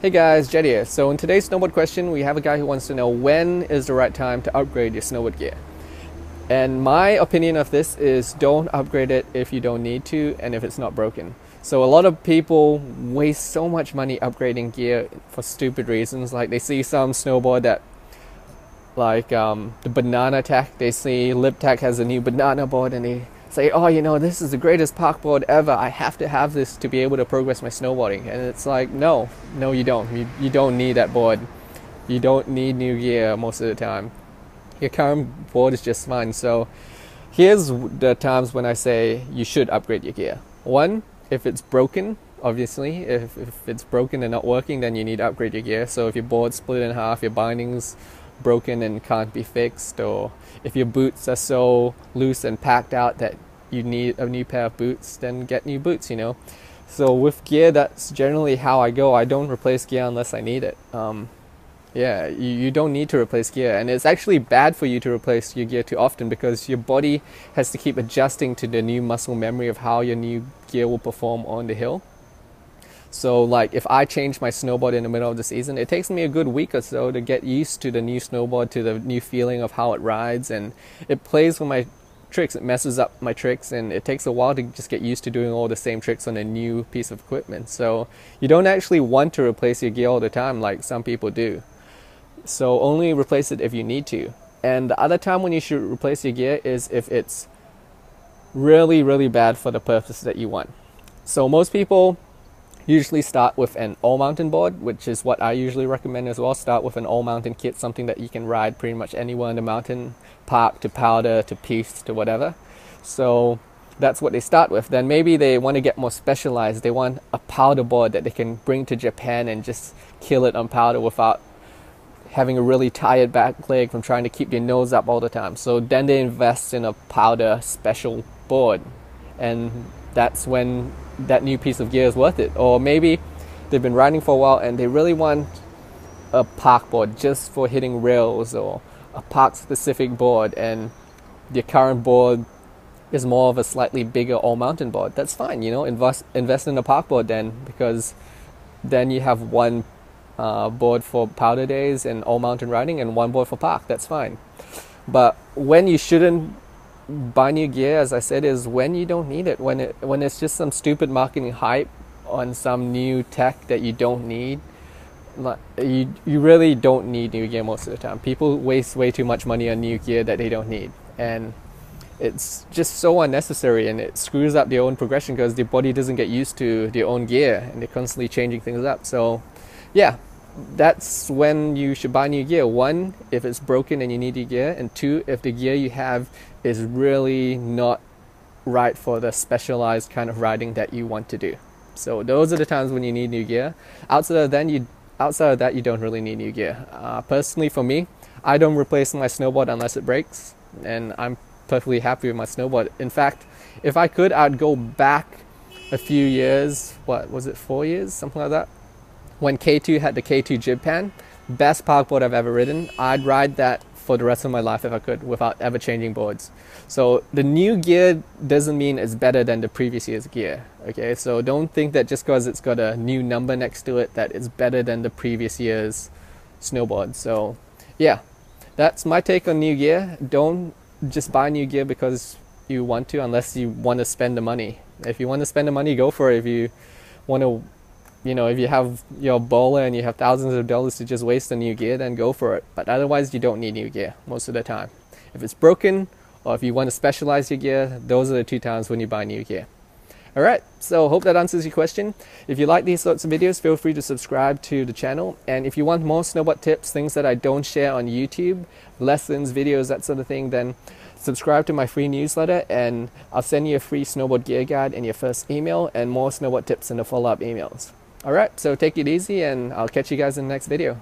Hey guys, Jed here. So in today's snowboard question, we have a guy who wants to know when is the right time to upgrade your snowboard gear. And my opinion of this is don't upgrade it if you don't need to and if it's not broken. So a lot of people waste so much money upgrading gear for stupid reasons. Like they see some snowboard that the banana tack, they see Lip Tack has a new banana board and they say, oh, you know, this is the greatest park board ever. I have to have this to be able to progress my snowboarding. And it's like, no, you don't. You don't need that board. You don't need new gear most of the time. Your current board is just fine. So here's the times when I say you should upgrade your gear. One, if it's broken, obviously. If it's broken and not working, then you need to upgrade your gear. So if your board's split in half, your binding's broken and can't be fixed, or if your boots are so loose and packed out that you need a new pair of boots, then get new boots, you know. So with gear, that's generally how I go. I don't replace gear unless I need it. Yeah, you don't need to replace gear, and it's actually bad for you to replace your gear too often because your body has to keep adjusting to the new muscle memory of how your new gear will perform on the hill. So like if I change my snowboard in the middle of the season, it takes me a good week or so to get used to the new snowboard, to the new feeling of how it rides, and it plays with my tricks. It messes up my tricks, and it takes a while to just get used to doing all the same tricks on a new piece of equipment. So you don't actually want to replace your gear all the time like some people do. So only replace it if you need to. And the other time when you should replace your gear is if it's really, really bad for the purpose that you want. So most people usually start with an all-mountain board, which is what I usually recommend as well. Start with an all-mountain kit, something that you can ride pretty much anywhere in the mountain, park to powder to piste to whatever. So that's what they start with. Then maybe they want to get more specialized. They want a powder board that they can bring to Japan and just kill it on powder without having a really tired back leg from trying to keep your nose up all the time. So then they invest in a powder special board, and that's when that new piece of gear is worth it. Or maybe they've been riding for a while and they really want a park board just for hitting rails, or a park specific board, and your current board is more of a slightly bigger all mountain board. That's fine, you know, invest in a park board then, because then you have one board for powder days and all mountain riding and one board for park. That's fine. But when you shouldn't buy new gear, as I said, is when you don't need it, when it's just some stupid marketing hype on some new tech that you don't need. You really don't need new gear most of the time. People waste way too much money on new gear that they don't need, and it's just so unnecessary, and it screws up their own progression because their body doesn't get used to their own gear and they're constantly changing things up. So yeah, that's when you should buy new gear. One, if it's broken and you need new gear, and two, if the gear you have is really not right for the specialized kind of riding that you want to do. So those are the times when you need new gear. Outside of that, you don't really need new gear. Personally, for me, I don't replace my snowboard unless it breaks, and I'm perfectly happy with my snowboard. In fact, if I could, I'd go back a few years. What was it, 4 years, something like that, when K2 had the K2 jib pan. Best parkboard I've ever ridden. I'd ride that for the rest of my life if I could, without ever changing boards. So the new gear doesn't mean it's better than the previous year's gear. Okay, so don't think that just because it's got a new number next to it that it's better than the previous year's snowboard. So yeah, that's my take on new gear. Don't just buy new gear because you want to, unless you want to spend the money. If you want to spend the money, go for it. If you want to, you know, if you have your bowler and you have thousands of dollars to just waste on new gear, then go for it. But otherwise, you don't need new gear most of the time. If it's broken, or if you want to specialize your gear, those are the two times when you buy new gear. Alright, so hope that answers your question. If you like these sorts of videos, feel free to subscribe to the channel. And if you want more snowboard tips, things that I don't share on YouTube, lessons, videos, that sort of thing, then subscribe to my free newsletter and I'll send you a free snowboard gear guide in your first email, and more snowboard tips in the follow-up emails. Alright, so take it easy, and I'll catch you guys in the next video.